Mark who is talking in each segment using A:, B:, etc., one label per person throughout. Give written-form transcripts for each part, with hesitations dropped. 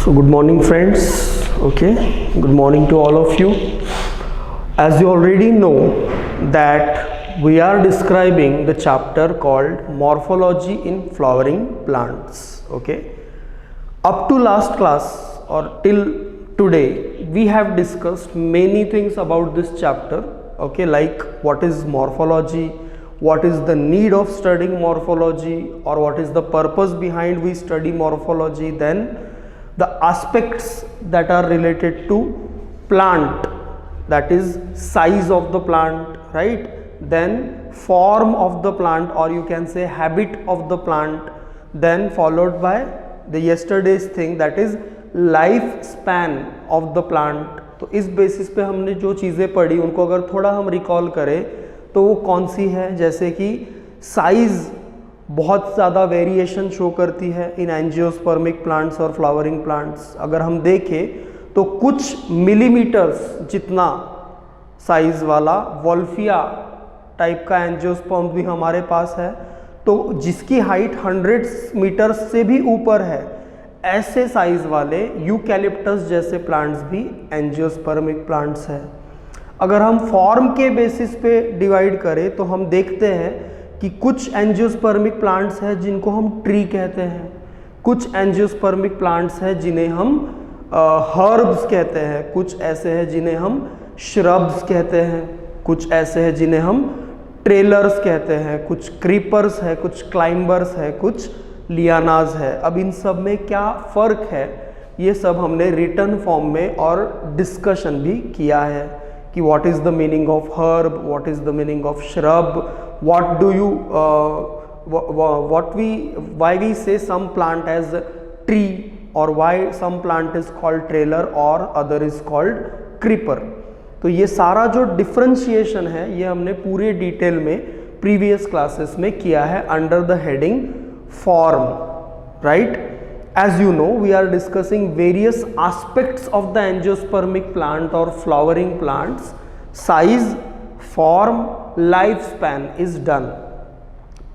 A: So good morning friends. Okay, good morning to all of you. As you already know that we are describing the chapter called morphology in flowering plants. Okay, up to last class or till today we have discussed many things about this chapter. Okay, like what is morphology, what is the need of studying morphology, or what is the purpose behind we study morphology, then the aspects that are related to plant, that is size of the plant, right, then form of the plant, or you can say habit of the plant, then followed by the yesterday's thing, that is life span of the plant. तो इस basis पे हमने जो चीज़ें पढ़ी उनको अगर थोड़ा हम रिकॉल करें तो वो कौन सी है, जैसे कि साइज़ बहुत ज़्यादा वेरिएशन शो करती है इन एंजियोस्पर्मिक प्लांट्स और फ्लावरिंग प्लांट्स. अगर हम देखें तो कुछ मिलीमीटर्स जितना साइज़ वाला वॉल्फिया टाइप का एंजियोस्पर्म भी हमारे पास है, तो जिसकी हाइट 100 मीटर्स से भी ऊपर है, ऐसे साइज वाले यूकैलिप्टस जैसे प्लांट्स भी एंजियोस्पर्मिक प्लांट्स हैं. अगर हम फॉर्म के बेसिस पे डिवाइड करें तो हम देखते हैं कि कुछ एंजियोस्पर्मिक प्लांट्स हैं जिनको हम ट्री कहते हैं, कुछ एंजियोस्पर्मिक प्लांट्स हैं जिन्हें हम हर्ब्स कहते हैं, कुछ ऐसे हैं जिन्हें हम श्रब्स कहते हैं, कुछ ऐसे हैं जिन्हें हम ट्रेलर्स कहते हैं, कुछ क्रीपर्स है, कुछ क्लाइंबर्स है, कुछ लियानाज है. अब इन सब में क्या फ़र्क है ये सब हमने रिटन फॉर्म में और डिस्कशन भी किया है कि what is the meaning of herb, what is the meaning of shrub, what do you why we say some plant as tree, और why some plant is called trailer और other is called creeper. तो ये सारा जो differentiation है ये हमने पूरे डिटेल में प्रीवियस क्लासेस में किया है under the heading form, right? As you know, we are discussing various aspects of the angiospermic plant or flowering plants. Size, form, lifespan is done.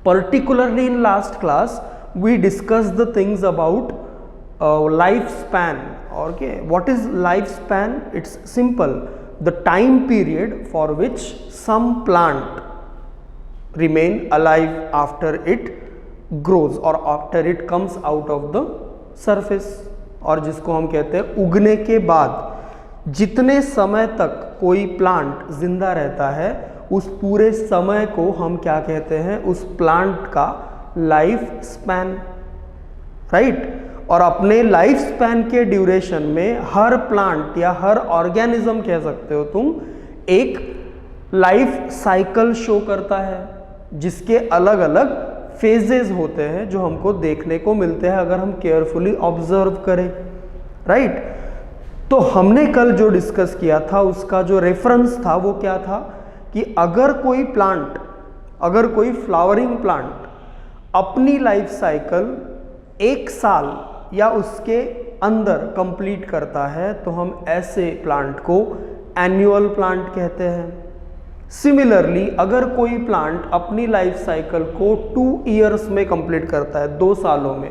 A: Particularly in last class we discussed the things about lifespan. Okay, what is lifespan? It's simple, the time period for which some plant remain alive after it grows और after it comes out of the surface, और जिसको हम कहते हैं उगने के बाद जितने समय तक कोई प्लांट जिंदा रहता है उस पूरे समय को हम क्या कहते हैं, उस प्लांट का लाइफ स्पैन, राइट. और अपने लाइफ स्पैन के ड्यूरेशन में हर प्लांट या हर ऑर्गेनिज्म कह सकते हो तुम एक लाइफ साइकिल शो करता है जिसके अलग अलग फेजेस होते हैं जो हमको देखने को मिलते हैं अगर हम केयरफुली ऑब्जर्व करें, राइट. तो हमने कल जो डिस्कस किया था उसका जो रेफरेंस था वो क्या था कि अगर कोई प्लांट, अगर कोई फ्लावरिंग प्लांट अपनी लाइफ साइकिल 1 साल या उसके अंदर कंप्लीट करता है तो हम ऐसे प्लांट को एनुअल प्लांट कहते हैं. सिमिलरली अगर कोई प्लांट अपनी लाइफ साइकिल को 2 ईयर्स में कंप्लीट करता है, 2 सालों में,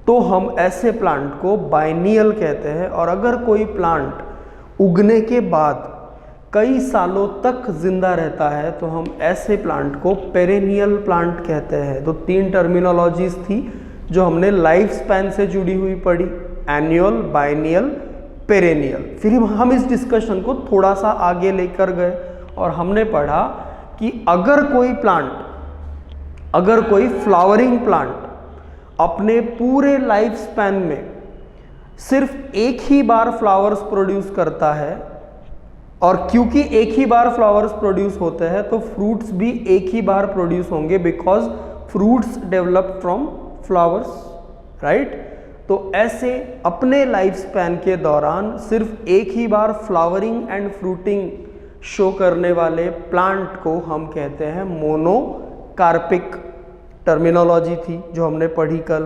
A: तो हम ऐसे प्लांट को बाइनियल कहते हैं. और अगर कोई प्लांट उगने के बाद कई सालों तक जिंदा रहता है तो हम ऐसे प्लांट को पेरेनियल प्लांट कहते हैं. तो 3 टर्मिनोलॉजीज थी जो हमने लाइफ स्पैन से जुड़ी हुई पढ़ी, एनुअल, बाइनियल, पेरेनियल. फिर हम इस डिस्कशन को थोड़ा सा आगे लेकर गए और हमने पढ़ा कि अगर कोई प्लांट, अगर कोई फ्लावरिंग प्लांट अपने पूरे लाइफ स्पैन में सिर्फ एक ही बार फ्लावर्स प्रोड्यूस करता है, और क्योंकि एक ही बार फ्लावर्स प्रोड्यूस होते हैं तो फ्रूट्स भी एक ही बार प्रोड्यूस होंगे, because fruits develop from flowers, right. तो ऐसे अपने लाइफ स्पैन के दौरान सिर्फ एक ही बार फ्लावरिंग एंड फ्रूटिंग शो करने वाले प्लांट को हम कहते हैं मोनोकार्पिक. टर्मिनोलॉजी थी जो हमने पढ़ी कल.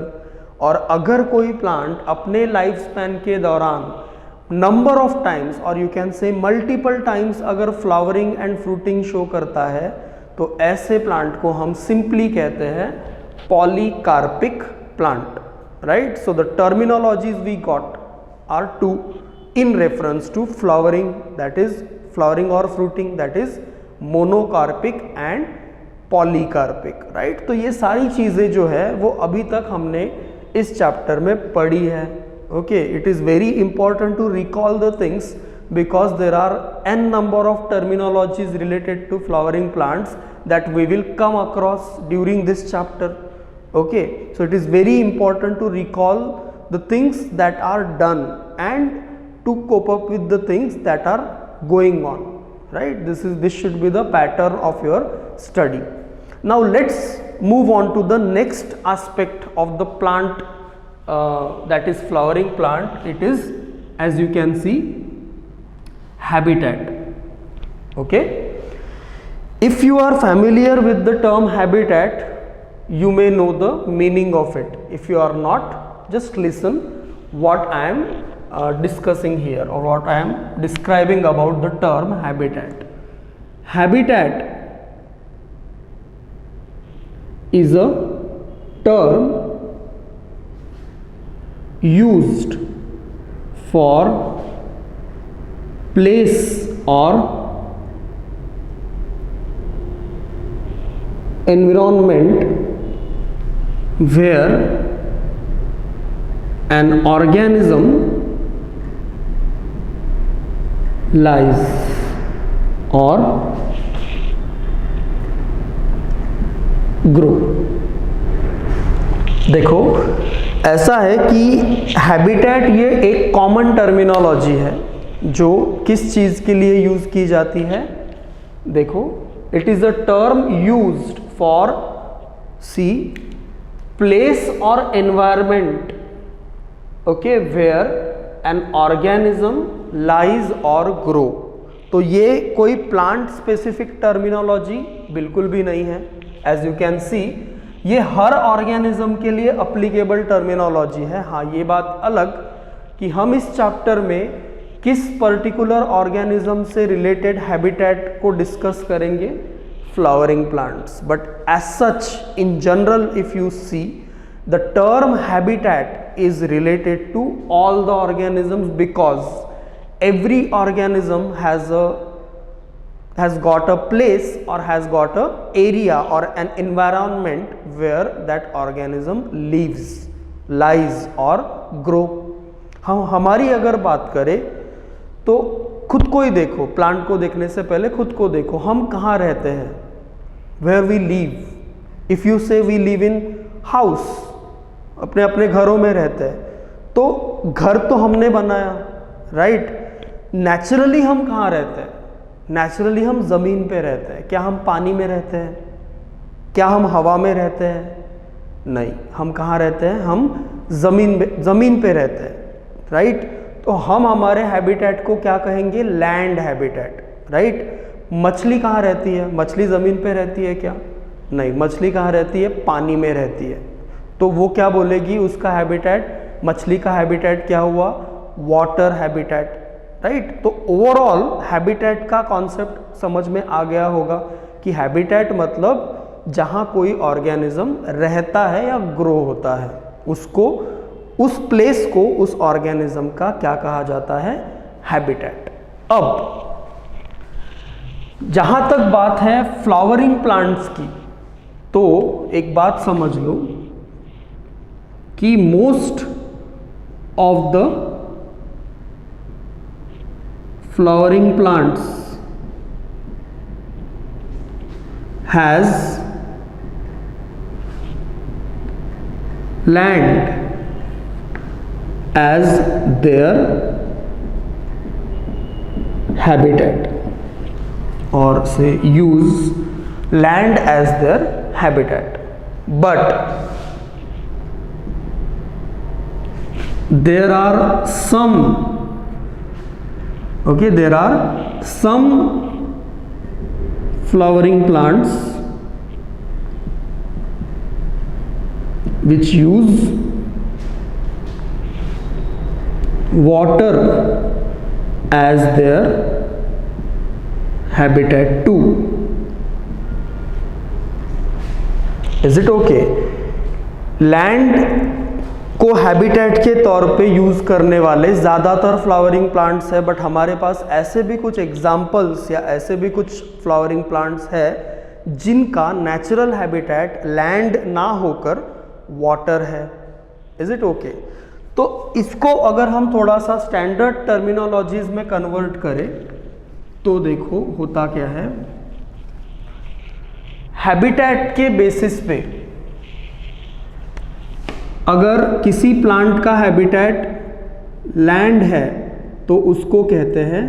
A: और अगर कोई प्लांट अपने लाइफ स्पैन के दौरान नंबर ऑफ टाइम्स, और you can say multiple times, अगर फ्लावरिंग एंड फ्रूटिंग शो करता है तो ऐसे प्लांट को हम सिंपली कहते हैं polycarpic plant, right? So the terminologies we got are two in reference to flowering, that is flowering or fruiting, that is monocarpic and polycarpic, right? तो ये सारी चीज़ें जो है वो अभी तक हमने इस चैप्टर में पढ़ी है. Okay, it is very important to recall the things because there are n number of terminologies related to flowering plants that we will come across during this chapter. Okay, so it is very important to recall the things that are done and to cope up with the things that are going on, right? This should be the pattern of your study. Now let's move on to the next aspect of the plant, that is flowering plant. It is, as you can see, habitat. Okay, if you are familiar with the term habitat, you may know the meaning of it. If you are not, just listen what I am discussing here, or what I am describing about the term habitat. Habitat is a term used for place or environment where an organism lies or grow. देखो, ऐसा है कि habitat ये एक common terminology है जो किस चीज़ के लिए यूज़ की जाती है. देखो, it is a term used for the place और environment, okay, where an organism lies और ग्रो. तो ये कोई प्लांट स्पेसिफिक टर्मिनोलॉजी बिल्कुल भी नहीं है. एज यू कैन सी, ये हर ऑर्गेनिज्म के लिए अप्लीकेबल टर्मिनोलॉजी है. हाँ, ये बात अलग कि हम इस चैप्टर में किस पर्टिकुलर ऑर्गेनिज्म से रिलेटेड हैबिटेट को डिस्कस करेंगे, flowering plants. But as such in general if you see, the term habitat is related to all the organisms because every organism has got a place or has got a area or an environment where that organism lives, lies or grow. हम हमारी अगर बात करें तो खुद को ही देखो, plant को देखने से पहले खुद को देखो, हम कहाँ रहते हैं, where we live. If you say we live in house, अपने अपने घरों में रहते हैं, तो घर तो हमने बनाया, राइट? नेचुरली हम कहाँ रहते हैं? नेचुरली हम ज़मीन पे रहते हैं. क्या हम पानी में रहते हैं? क्या हम हवा में रहते हैं? नहीं. हम कहाँ रहते हैं? हम ज़मीन पे रहते हैं, राइट? तो हम हमारे हैबिटेट को क्या कहेंगे? Land habitat, right? मछली कहाँ रहती है? मछली ज़मीन पे रहती है क्या? नहीं. मछली कहाँ रहती है? पानी में रहती है. तो वो क्या बोलेगी उसका हैबिटेट? मछली का हैबिटेट क्या हुआ? Water habitat, right? तो ओवरऑल हैबिटेट का कॉन्सेप्ट समझ में आ गया होगा कि हैबिटेट मतलब जहाँ कोई ऑर्गेनिज्म रहता है या ग्रो होता है, उसको, उस प्लेस को, उस ऑर्गेनिज्म का क्या कहा जाता है? हैबिटेट. अब जहाँ तक बात है फ्लावरिंग प्लांट्स की, तो एक बात समझ लो कि most of the flowering plants has land as their habitat, or say use land as their habitat. But there are some there are some flowering plants which use water as their habitat too. Is it okay? Land को habitat के तौर पे use करने वाले ज़्यादातर flowering plants है, but हमारे पास ऐसे भी कुछ एग्जाम्पल्स या ऐसे भी कुछ फ्लावरिंग प्लांट्स है जिनका नेचुरल हैबिटेट लैंड ना होकर वाटर है। Is it okay? तो इसको अगर हम थोड़ा सा स्टैंडर्ड टर्मिनोलॉजीज में कन्वर्ट करें तो देखो होता क्या है। हैबिटेट के बेसिस पे अगर किसी प्लांट का हैबिटेट लैंड है तो उसको कहते हैं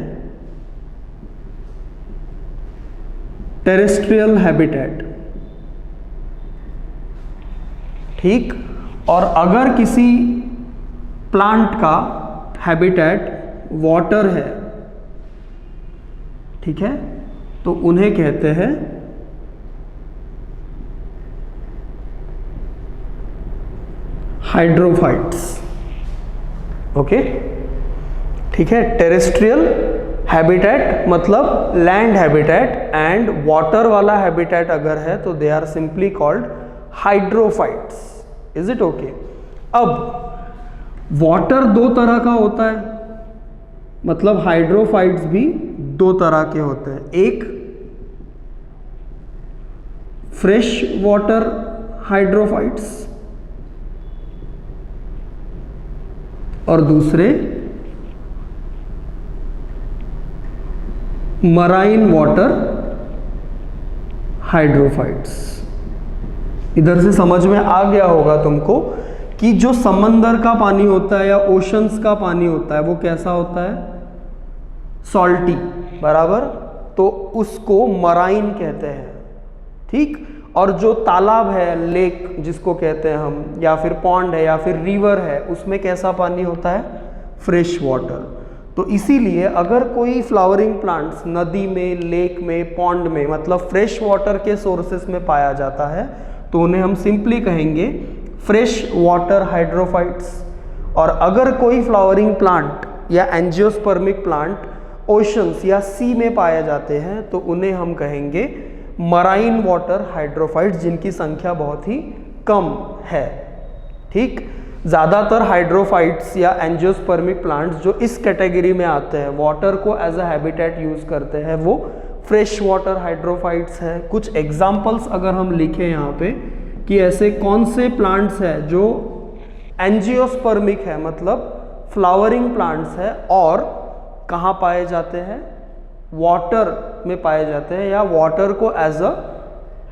A: टेरेस्ट्रियल हैबिटेट, ठीक। और अगर किसी प्लांट का हैबिटेट वाटर है, ठीक है, तो उन्हें कहते हैं हाइड्रोफाइट्स। ओके, ठीक है। टेरेस्ट्रियल हैबिटेट मतलब लैंड हैबिटेट एंड वाटर वाला हैबिटेट अगर है तो they are simply called hydrophytes. Is it okay? अब वाटर दो तरह का होता है, मतलब हाइड्रोफाइट्स भी दो तरह के होते हैं। एक फ्रेश वाटर हाइड्रोफाइट्स और दूसरे मराइन वाटर हाइड्रोफाइट्स। इधर से समझ में आ गया होगा तुमको कि जो समंदर का पानी होता है या ओशंस का पानी होता है वो कैसा होता है? सॉल्टी, बराबर। तो उसको मराइन कहते हैं, ठीक। और जो तालाब है, लेक जिसको कहते हैं हम, या फिर पॉन्ड है या फिर रिवर है, उसमें कैसा पानी होता है? Fresh water. तो इसीलिए अगर कोई फ्लावरिंग प्लांट्स नदी में, लेक में, पॉन्ड में, मतलब फ्रेश वाटर के सोर्सेस में पाया जाता है तो उन्हें हम सिंपली कहेंगे फ्रेश वाटर हाइड्रोफाइट्स। और अगर कोई फ्लावरिंग प्लांट या एंजियोस्पर्मिक प्लांट ओशंस या सी में पाए जाते हैं तो उन्हें हम कहेंगे मराइन वाटर हाइड्रोफाइट्स, जिनकी संख्या बहुत ही कम है, ठीक। ज़्यादातर हाइड्रोफाइट्स या एंजियोस्पर्मिक प्लांट्स जो इस कैटेगरी में आते हैं, वाटर को एज अ हैबिटेट यूज़ करते हैं, वो फ्रेश वाटर हाइड्रोफाइट्स हैं। कुछ एग्जांपल्स अगर हम लिखें यहाँ पे कि ऐसे कौन से प्लांट्स हैं जो एंजियोस्पर्मिक है, मतलब फ्लावरिंग प्लांट्स है और कहाँ पाए जाते हैं? वाटर में पाए जाते हैं या वाटर को एज अ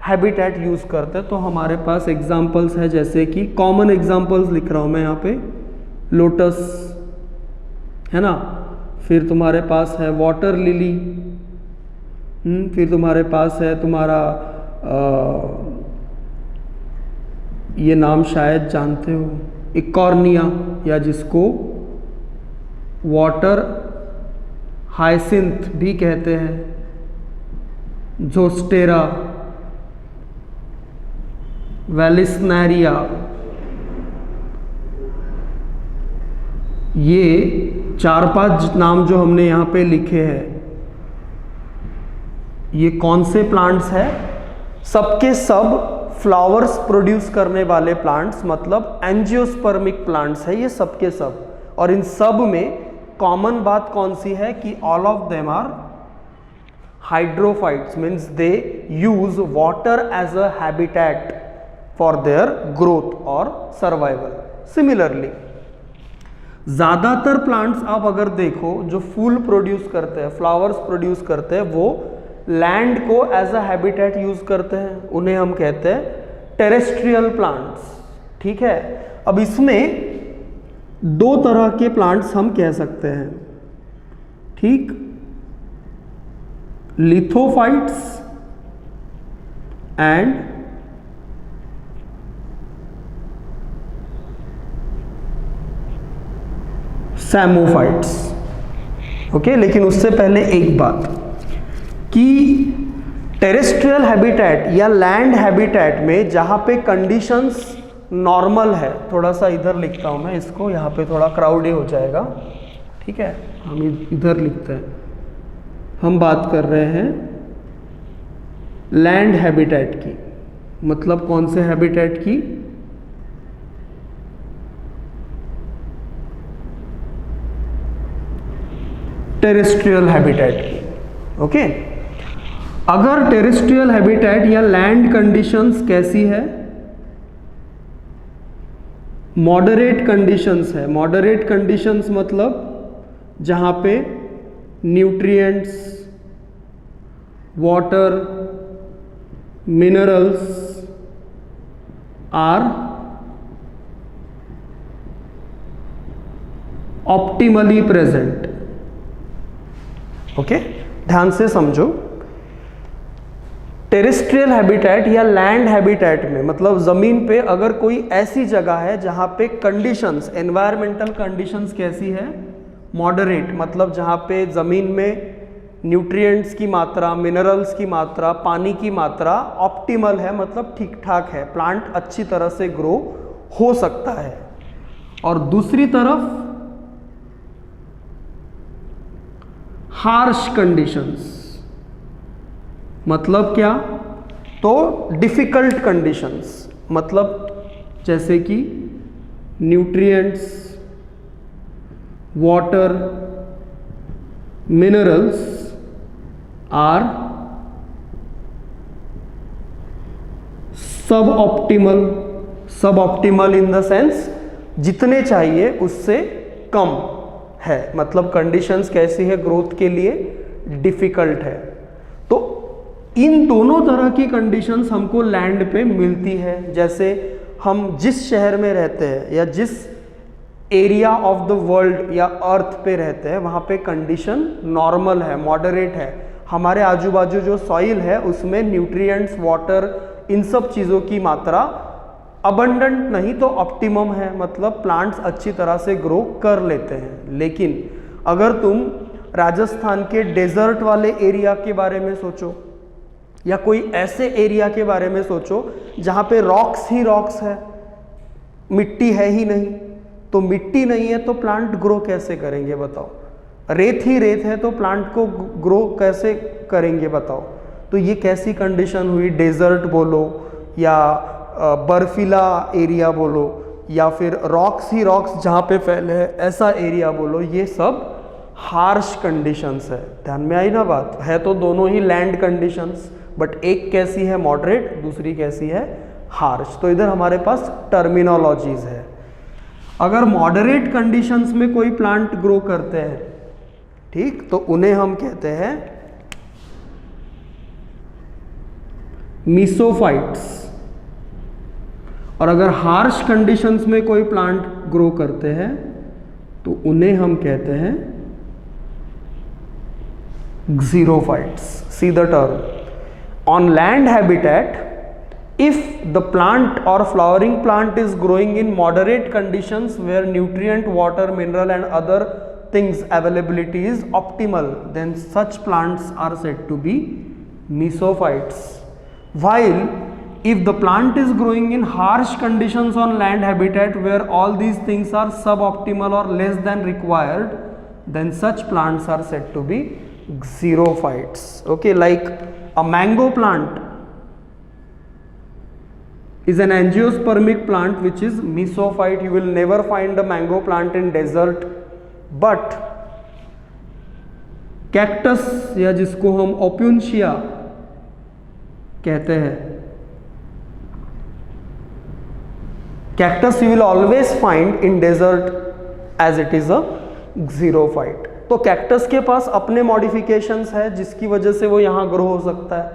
A: हैबिटेट यूज़ करते हैं। तो हमारे पास एग्जांपल्स है, जैसे कि कॉमन एग्जांपल्स लिख रहा हूँ मैं यहाँ पे, लोटस है ना, फिर तुम्हारे पास है वाटर लिली, फिर तुम्हारे पास है तुम्हारा ये नाम शायद जानते हो, इकॉर्निया, या जिसको वाटर हाइसिंथ भी कहते हैं, जोस्टेरा, वेलिस्नेरिया। ये 4-5 नाम जो हमने यहाँ पे लिखे हैं, ये कौन से प्लांट्स हैं? सबके सब फ्लावर्स प्रोड्यूस करने वाले प्लांट्स, मतलब एंजियोस्पर्मिक प्लांट्स है ये सबके सब। और इन सब में कॉमन बात कौन सी है कि all of them are hydrophytes, means they use water as a habitat for their growth और सर्वाइवल। सिमिलरली ज़्यादातर प्लांट्स आप अगर देखो जो फूल प्रोड्यूस करते हैं, फ्लावर्स प्रोड्यूस करते हैं, वो लैंड को एज अ हैबिटेट यूज करते हैं, उन्हें हम कहते हैं टेरेस्ट्रियल प्लांट्स, ठीक है। अब इसमें दो तरह के प्लांट्स हम कह सकते हैं, ठीक, लिथोफाइट्स एंड सैमोफाइट्स। ओके, लेकिन उससे पहले एक बात कि टेरेस्ट्रियल हैबिटेट या लैंड हैबिटेट में जहाँ पे कंडीशंस नॉर्मल है, थोड़ा सा इधर लिखता हूँ मैं इसको, यहाँ पे थोड़ा क्राउडी हो जाएगा, ठीक है, हम इधर लिखते हैं। हम बात कर रहे हैं लैंड हैबिटेट की, मतलब कौन से हैबिटेट की? टेरेस्ट्रियल हैबिटेट की। ओके, अगर टेरेस्ट्रियल हैबिटेट या लैंड कंडीशंस कैसी है, मॉडरेट कंडीशंस है। मॉडरेट कंडीशंस मतलब जहां पे nutrients, water, minerals are optimally present. Okay, ध्यान से समझो, टेरेस्ट्रियल हैबिटेट या लैंड हैबिटेट में मतलब ज़मीन पे अगर कोई ऐसी जगह है जहाँ पे कंडीशंस, एनवायरमेंटल कंडीशंस कैसी है, मॉडरेट, मतलब जहाँ पे ज़मीन में न्यूट्रिएंट्स की मात्रा, मिनरल्स की मात्रा, पानी की मात्रा ऑप्टिमल है, मतलब ठीक ठाक है, प्लांट अच्छी तरह से ग्रो हो सकता है। और दूसरी तरफ हार्श कंडीशंस, मतलब क्या, तो डिफिकल्ट कंडीशंस, मतलब जैसे कि न्यूट्रिएंट्स, वाटर, मिनरल्स आर सब ऑप्टिमल। सब ऑप्टिमल इन द सेंस जितने चाहिए उससे कम है, मतलब कंडीशंस कैसी है ग्रोथ के लिए, डिफिकल्ट है। तो इन दोनों तरह की कंडीशंस हमको लैंड पे मिलती है। जैसे हम जिस शहर में रहते हैं या जिस एरिया ऑफ द वर्ल्ड या अर्थ पे रहते हैं वहाँ पे कंडीशन नॉर्मल है, मॉडरेट है। हमारे आजू बाजू जो सॉइल है उसमें न्यूट्रिएंट्स, वाटर, इन सब चीज़ों की मात्रा अबंडेंट नहीं तो ऑप्टिमम है, मतलब प्लांट्स अच्छी तरह से ग्रो कर लेते हैं। लेकिन अगर तुम राजस्थान के डेजर्ट वाले एरिया के बारे में सोचो या कोई ऐसे एरिया के बारे में सोचो जहाँ पे रॉक्स ही रॉक्स है, मिट्टी है ही नहीं, तो मिट्टी नहीं है तो प्लांट ग्रो कैसे करेंगे बताओ। रेत ही रेत है तो प्लांट को ग्रो कैसे करेंगे बताओ। तो ये कैसी कंडीशन हुई, डेजर्ट बोलो या बर्फीला एरिया बोलो या फिर रॉक्स ही रॉक्स जहाँ पे फैले है ऐसा एरिया बोलो, ये सब हार्श कंडीशंस है। ध्यान में आई ना बात, है तो दोनों ही लैंड कंडीशंस, बट एक कैसी है मॉडरेट, दूसरी कैसी है हार्श। तो इधर हमारे पास टर्मिनोलॉजीज है। अगर मॉडरेट कंडीशंस में कोई प्लांट ग्रो करते हैं, ठीक, तो उन्हें हम कहते हैं मीसोफाइट्स। और अगर हार्श कंडीशंस में कोई प्लांट ग्रो करते हैं तो उन्हें हम कहते हैं xerophytes. See the term. On land habitat, if the plant or flowering plant is growing in moderate conditions where nutrient, water, mineral and other things availability is optimal, then such plants are said to be mesophytes. While if the plant is growing in harsh conditions on land habitat where all these things are suboptimal or less than required, then such plants are said to be xerophytes. Okay, like a mango plant is an angiospermic plant which is mesophyte. You will never find a mango plant in desert, but cactus या जिसको हम opuntia कहते हैं, cactus you will always find in desert as it is a xerophyte. तो cactus के पास अपने modifications है जिसकी वजह से वो यहाँ ग्रो हो सकता है,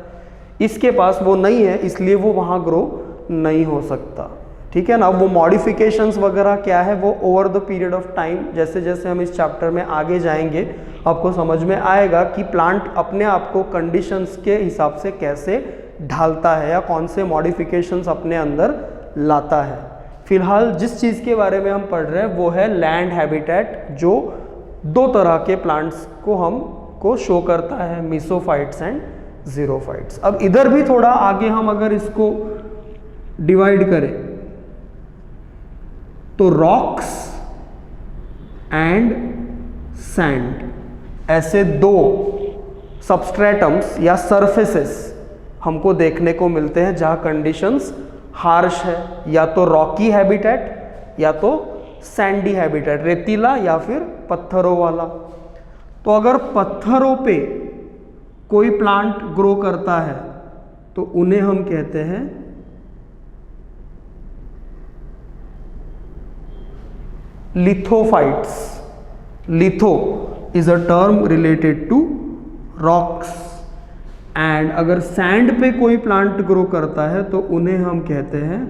A: इसके पास वो नहीं है इसलिए वो वहाँ ग्रो नहीं हो सकता। ठीक है ना। वो मॉडिफिकेशंस वगैरह क्या है वो over the period of time, जैसे जैसे हम इस चैप्टर में आगे जाएंगे आपको समझ में आएगा कि प्लांट अपने आप को कंडीशंस के हिसाब से कैसे ढालता है या कौन से मॉडिफिकेशंस अपने अंदर लाता है। फिलहाल जिस चीज़ के बारे में हम पढ़ रहे हैं वो है लैंड हैबिटेट, जो दो तरह के प्लांट्स को हमको शो करता है, मीसोफाइट्स एंड ज़ीरोफाइट्स। अब इधर भी थोड़ा आगे हम अगर इसको डिवाइड करें तो रॉक्स एंड सैंड, ऐसे दो सबस्ट्रेटम्स या सरफेसेस हमको देखने को मिलते हैं जहाँ कंडीशंस हार्श है, या तो रॉकी हैबिटेट या तो सैंडी हैबिटेट, रेतीला या फिर पत्थरों वाला। तो अगर पत्थरों पे कोई प्लांट ग्रो करता है तो उन्हें हम कहते हैं lithophytes. Litho is a term related to rocks. And अगर सैंड पे कोई प्लांट ग्रो करता है तो उन्हें हम कहते हैं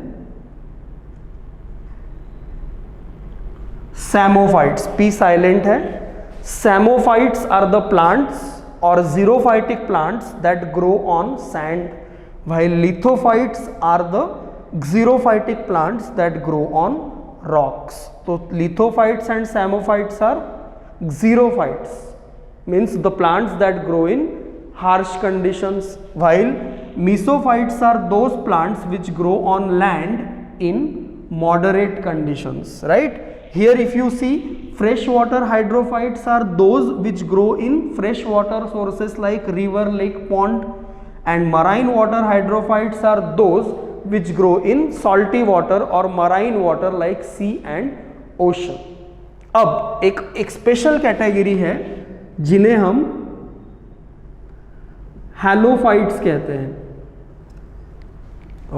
A: सैमोफाइट्स। पी साइलेंट है। Psammophytes are the plants or xerophytic plants that grow on sand, while lithophytes are the xerophytic plants that grow on rocks. So lithophytes and psammophytes are xerophytes, means the plants that grow in harsh conditions, while mesophytes are those plants which grow on land in moderate conditions, right? Here if you see, freshwater hydrophytes are those which grow in freshwater sources like river, lake, pond, and marine water hydrophytes are those which grow in salty water or marine water like sea and ocean. अब एक special category है जिन्हें हम halophytes कहते हैं।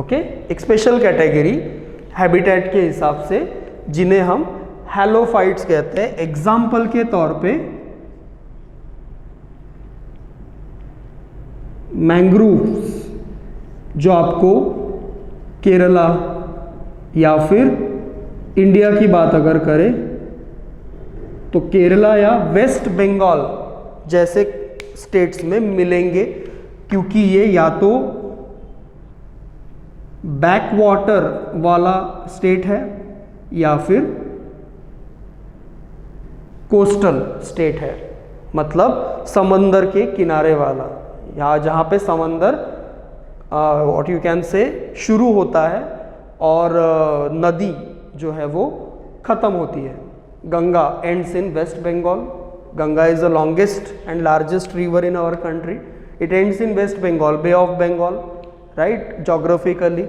A: Okay, एक special category habitat के हिसाब से जिन्हें हम हैलोफाइट्स कहते हैं। एग्जाम्पल के तौर पे मैंग्रोव्स, जो आपको केरला या फिर इंडिया की बात अगर करें तो केरला या वेस्ट बंगाल जैसे स्टेट्स में मिलेंगे, क्योंकि ये या तो बैक वाटर वाला स्टेट है या फिर कोस्टल स्टेट है, मतलब समंदर के किनारे वाला, यहाँ जहाँ पे समंदर व्हाट यू कैन से शुरू होता है और नदी जो है वो ख़त्म होती है। Ganga ends in West Bengal. Ganga is the longest and largest river in our country. It ends in West Bengal, Bay of Bengal, right, geographically.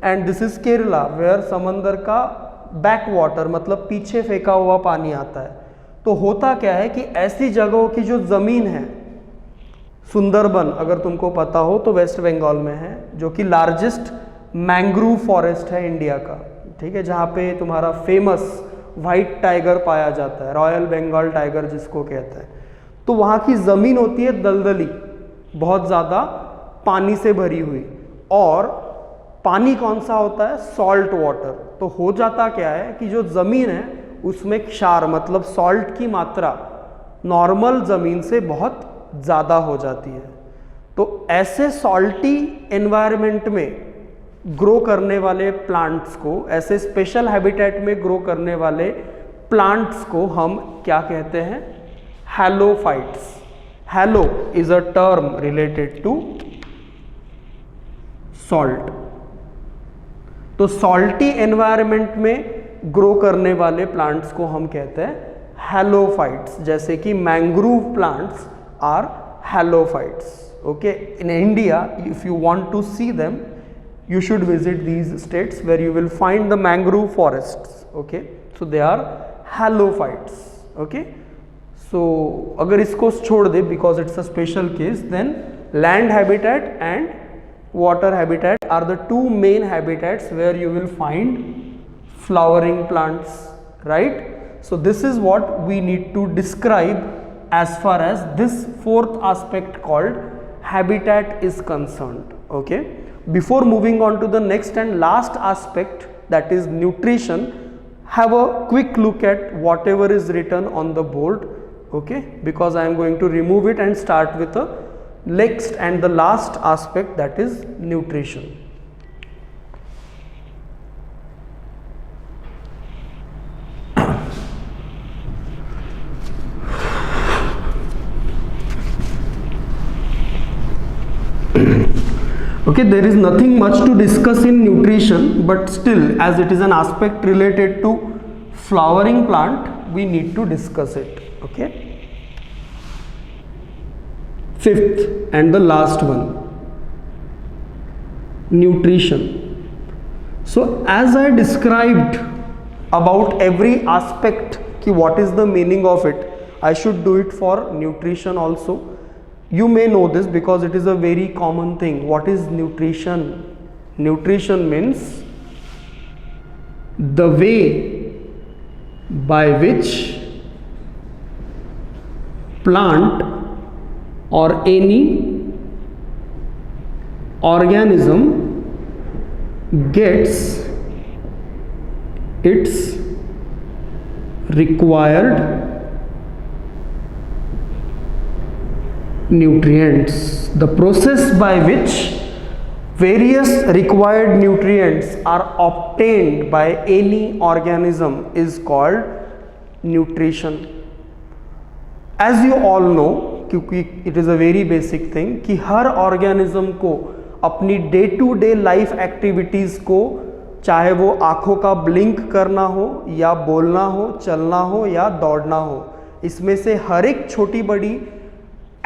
A: And this is Kerala where समंदर का बैक वाटर मतलब पीछे फेंका हुआ पानी आता है। तो होता क्या है कि ऐसी जगहों की जो ज़मीन है, सुंदरबन अगर तुमको पता हो तो वेस्ट बंगाल में है, जो कि लार्जेस्ट मैंग्रोव फॉरेस्ट है इंडिया का, ठीक है, जहाँ पे तुम्हारा फेमस वाइट टाइगर पाया जाता है, रॉयल बंगाल टाइगर जिसको कहते हैं। तो वहाँ की ज़मीन होती है दलदली, बहुत ज़्यादा पानी से भरी हुई, और पानी कौन सा होता है, सॉल्ट वाटर। तो हो जाता क्या है कि जो ज़मीन है उसमें क्षार मतलब सॉल्ट की मात्रा नॉर्मल ज़मीन से बहुत ज़्यादा हो जाती है। तो ऐसे सॉल्टी एनवायरनमेंट में ग्रो करने वाले प्लांट्स को, ऐसे स्पेशल हैबिटेट में ग्रो करने वाले प्लांट्स को हम क्या कहते हैं, halophytes. Halo is a term related to salt. तो सॉल्टी एनवायरनमेंट में ग्रो करने वाले प्लांट्स को हम कहते हैं हैलोफाइट्स, जैसे कि mangrove plants are halophytes. Okay, in India if you want to see them you should visit these states where you will find the mangrove forests. Okay, so they are halophytes. Okay, so अगर इसको छोड़ दे because it's a special case, then land habitat and water habitat are the two main habitats where you will find flowering plants, right? So this is what we need to describe as far as this fourth aspect called habitat is concerned. Okay, before moving on to the next and last aspect, that is nutrition, have a quick look at whatever is written on the board. Okay, because I am going to remove it and start with the next and the last aspect, that is nutrition. Okay, there is nothing much to discuss in nutrition, but still as it is an aspect related to flowering plant, we need to discuss it. Okay, fifth and the last one, nutrition. So as I described about every aspect ki what is the meaning of it, I should do it for nutrition also. You may know this because it is a very common thing. What is nutrition? Nutrition means the way by which plant or any organism gets its required nutrients. The process by which various required nutrients are obtained by any organism is called nutrition. As you all know, क्योंकि it is a very basic thing कि हर organism को अपनी day to day life activities को, चाहे वो आँखों का ब्लिंक करना हो या बोलना हो, चलना हो या दौड़ना हो, इसमें से हर एक छोटी बड़ी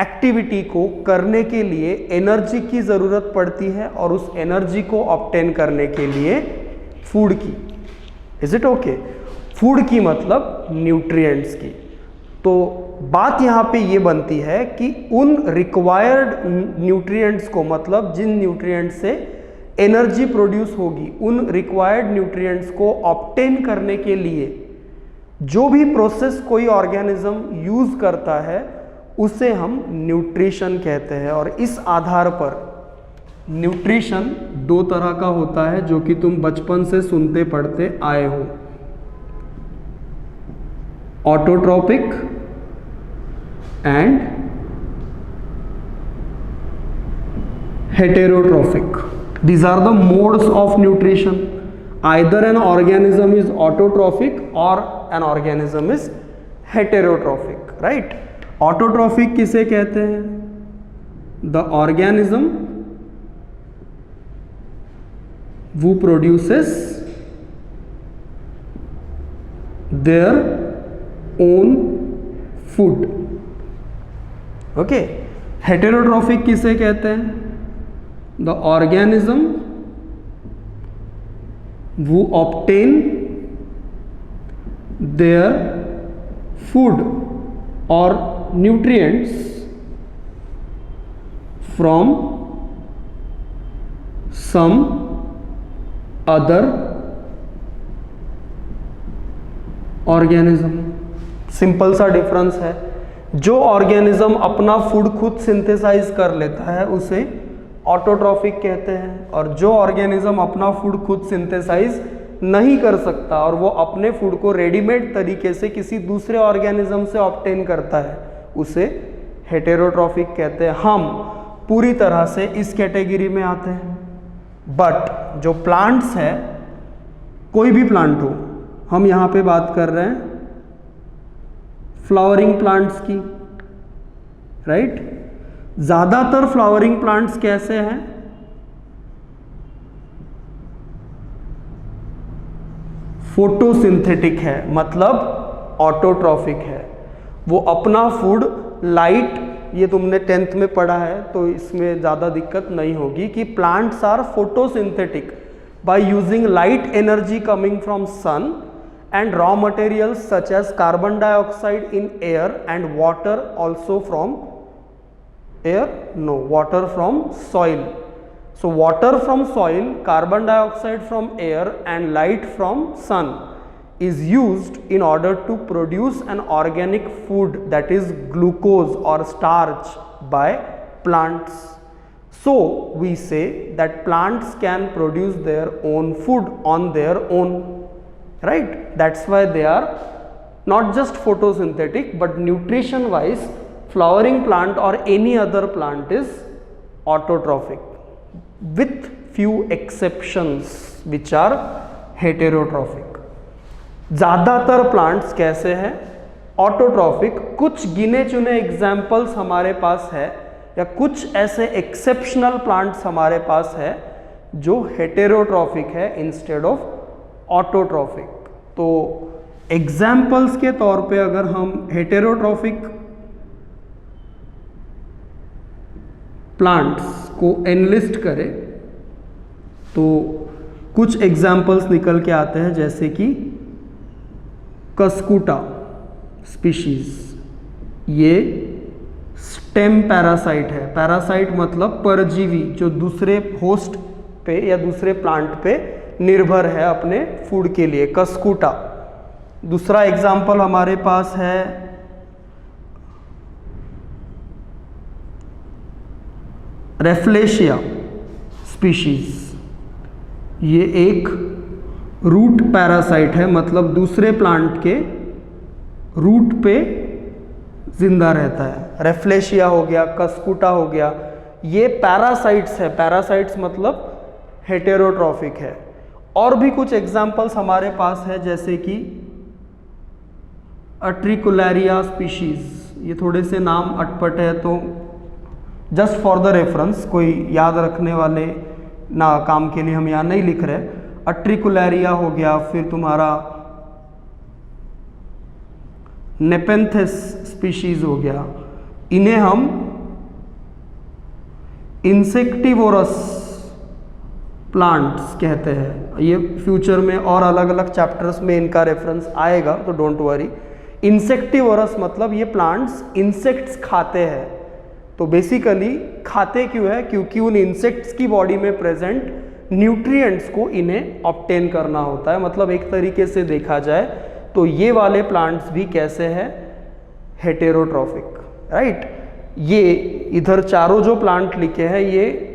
A: एक्टिविटी को करने के लिए एनर्जी की ज़रूरत पड़ती है और उस एनर्जी को ऑब्टेन करने के लिए फूड की. Is it okay? फूड की मतलब न्यूट्रिएंट्स की. तो बात यहाँ पे ये बनती है कि उन रिक्वायर्ड न्यूट्रिएंट्स को, मतलब जिन न्यूट्रिएंट्स से एनर्जी प्रोड्यूस होगी, उन रिक्वायर्ड न्यूट्रिएंट्स को ऑब्टेन करने के लिए जो भी प्रोसेस कोई ऑर्गेनिज्म यूज करता है उसे हम न्यूट्रिशन कहते हैं. और इस आधार पर न्यूट्रिशन दो तरह का होता है जो कि तुम बचपन से सुनते पढ़ते आए हो. Autotrophic and heterotrophic. These are the modes of nutrition. Either an organism is autotrophic or an organism is heterotrophic, right? Autotrophic किसे कहते हैं? The organism who produces their own food. Okay. Heterotrophic किसे कहते हैं? द ऑर्गेनिज्म वो obtain their food और nutrients from some other organism. Simple सा difference है. जो ऑर्गेनिज्म अपना फूड खुद सिंथेसाइज कर लेता है उसे ऑटोट्रॉफिक कहते हैं, और जो ऑर्गेनिज्म अपना फूड खुद सिंथेसाइज नहीं कर सकता और वो अपने फूड को रेडीमेड तरीके से किसी दूसरे ऑर्गेनिज्म से ऑब्टेन करता है उसे हेटेरोट्रॉफिक कहते हैं. हम पूरी तरह से इस कैटेगरी में आते हैं. बट जो प्लांट्स है, कोई भी प्लांट हो, हम यहाँ पे बात कर रहे हैं फ्लावरिंग प्लांट्स की, राइट? ज़्यादातर फ्लावरिंग प्लांट्स कैसे हैं? फोटोसिंथेटिक है, मतलब ऑटोट्रॉफिक है. वो अपना फूड लाइट, ये तुमने 10th में पढ़ा है तो इसमें ज़्यादा दिक्कत नहीं होगी कि plants are photosynthetic by using light energy coming from sun and raw materials such as carbon dioxide in air and water also from air, no, water from soil. So water from soil, carbon dioxide from air and light from sun is used in order to produce an organic food, that is glucose or starch, by plants. So we say that plants can produce their own food on their own, right? That's why they are not just photosynthetic, but nutrition wise flowering plant or any other plant is autotrophic, with few exceptions which are heterotrophic. ज़्यादातर plants कैसे हैं? Autotrophic. कुछ गिने चुने examples हमारे पास है या कुछ ऐसे एक्सेप्शनल प्लांट्स हमारे पास है जो हेटेरोट्रॉफिक है इंस्टेड ऑफ ऑटोट्रॉफिक. तो एग्जाम्पल्स के तौर पे अगर हम हेटेरोट्रॉफिक प्लांट्स को एनलिस्ट करें तो कुछ एग्जाम्पल्स निकल के आते हैं, जैसे कि कस्कुटा स्पीशीज, ये स्टेम पैरासाइट है। पैरासाइट मतलब परजीवी जो दूसरे होस्ट पे या दूसरे प्लांट पे निर्भर है अपने फूड के लिए, कस्कुटा। दूसरा एग्जाम्पल हमारे पास है रेफ्लेशिया स्पीशीज। ये एक रूट पैरासाइट है, मतलब दूसरे प्लांट के रूट पे जिंदा रहता है। रेफ्लेशिया हो गया, कस्कुटा हो गया, ये पैरासाइट्स है। पैरासाइट्स मतलब हेटेरोट्रॉफिक है। और भी कुछ एग्जाम्पल्स हमारे पास है, जैसे कि अट्रिकुलरिया स्पीशीज। ये थोड़े से नाम अटपट है, तो जस्ट फॉर द रेफरेंस, कोई याद रखने वाले ना काम के लिए हम यहाँ नहीं लिख रहे। अट्रिकुलरिया हो गया, फिर तुम्हारा नेपेंथिस स्पीशीज हो गया। इन्हें हम इंसेक्टिवोरस प्लांट्स कहते हैं। ये फ्यूचर में और अलग अलग चैप्टर्स में इनका रेफरेंस आएगा, तो डोंट वरी। इंसेक्टिवोरस मतलब ये प्लांट्स इंसेक्ट्स खाते हैं। तो बेसिकली खाते क्यों है? क्योंकि उन इंसेक्ट्स की बॉडी में प्रेजेंट न्यूट्रिएंट्स को इन्हें ऑब्टेन करना होता है। मतलब एक तरीके से देखा जाए तो ये वाले प्लांट्स भी कैसे हैं? Heterotrophic, right. ये इधर चारों जो प्लांट लिखे हैं ये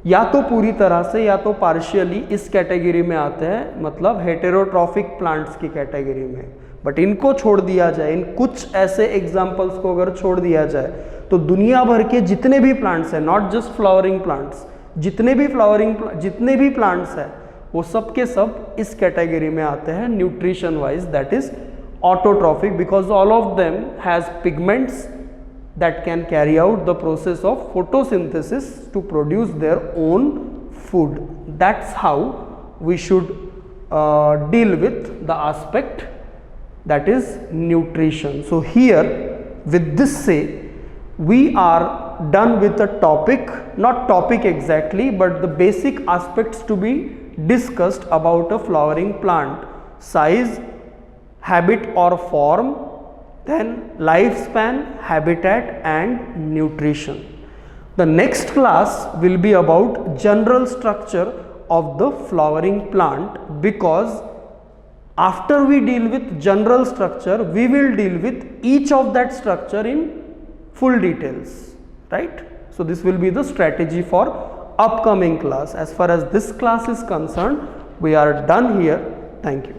A: या तो पूरी तरह से या तो पार्शियली इस कैटेगरी में आते हैं, मतलब हेटेरोट्रॉफिक प्लांट्स की कैटेगरी में। बट इनको छोड़ दिया जाए, इन कुछ ऐसे एग्जाम्पल्स को अगर छोड़ दिया जाए, तो दुनिया भर के जितने भी प्लांट्स हैं, नॉट जस्ट फ्लावरिंग प्लांट्स, जितने भी प्लांट्स हैं, वो सब के सब इस कैटेगरी में आते हैं nutrition wise, that is autotrophic, because all of them has pigments that can carry out the process of photosynthesis to produce their own food. That's how we should deal with the aspect that is nutrition. So here with this say we are done with the topic, not topic exactly, but the basic aspects to be discussed about a flowering plant: size, habit or form, then lifespan, habitat and nutrition. The next class will be about general structure of the flowering plant, because after we deal with general structure, we will deal with each of that structure in full details, right? So this will be the strategy for upcoming class. As far as this class is concerned, we are done here. Thank you.